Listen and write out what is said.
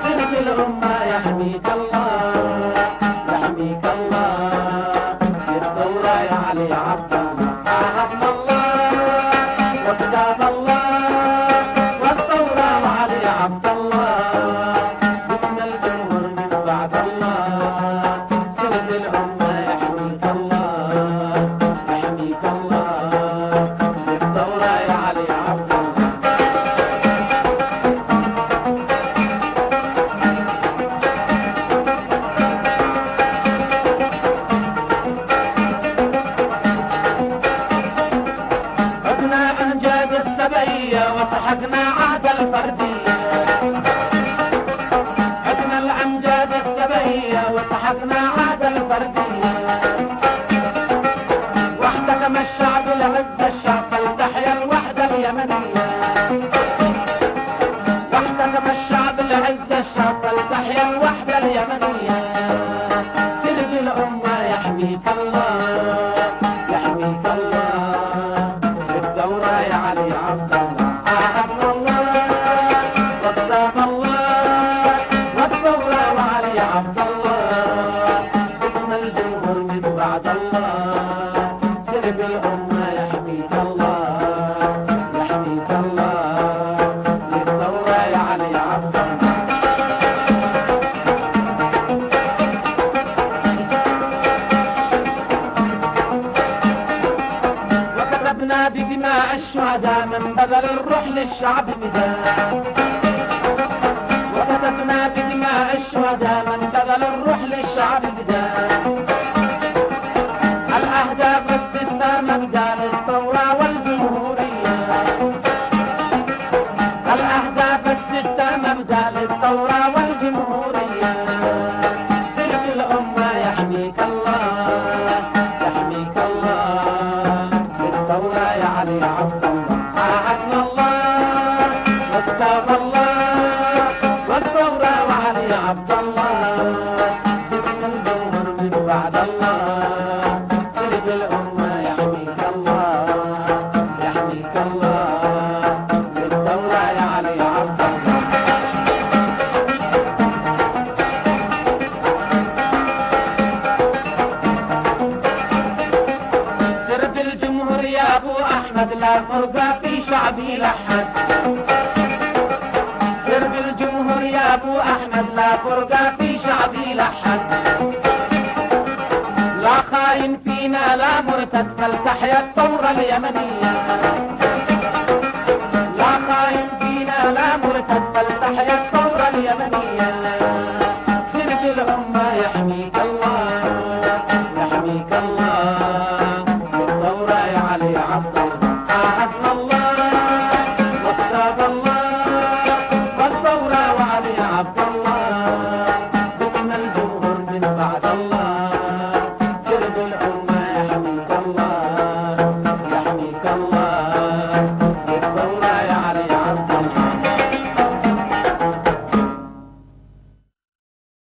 سر الأمة يحميك الله يحميك الله. الثورة يا علي عبد الله عهدنا الله وكتاب الله والثورة وعلي عبد الله باسم الجمهور من بعد الله. سر الأمة يحميك الله يحميك الله. الثورة يا علي عبد الله. عدنا أمجاد السبية وسحقنا عهد الفردية. عدنا الأمجاد السبية وسحقنا عهد الفردية. واحتكم الشعب لعز الشعب فلتحيا الوحدة اليمنية. واحتكم الشعب لعز الشعب فلتحيا الوحدة اليمنية. سر الأمة يحميك الله يحميك الله. الثورة يا علي عبد الله عهدنا الله وكتاب الله والثورة وعلي عبد الله باسم الجمهور من بعد الله. سر الأمة يحميك الله يحميك الله. للثورة يا علي عبد الله. وكتبنا بدماء الشهداء من بذل الروح للشعب فداء. وكتبنا بدماء الشهداء من بذل الروح للشعب فداء. الأهداف الستة مبدأ للثورة والجمهورية. الأهداف الستة مبدأ للثورة والجمهورية. سر الأمة يحميك الله يحميك الله. للثورة يا علي عبد الله عهدنا الله وكتاب الله والثورة وعلي عبد الله باسم الجمهور من بعد الله. سر الأمة يحميك الله يحميك الله. للثورة يا علي عبد الله. سر بالجمهور يا أبو أحمد لا فرقة في شعبي لحد. سر بالجمهور يا أبو أحمد لا فرقة في شعبي لحد. لا خاين فينا لا مرتد فلتحيا الثورة اليمنية. لا خاين فينا لا مرتد فلتحيا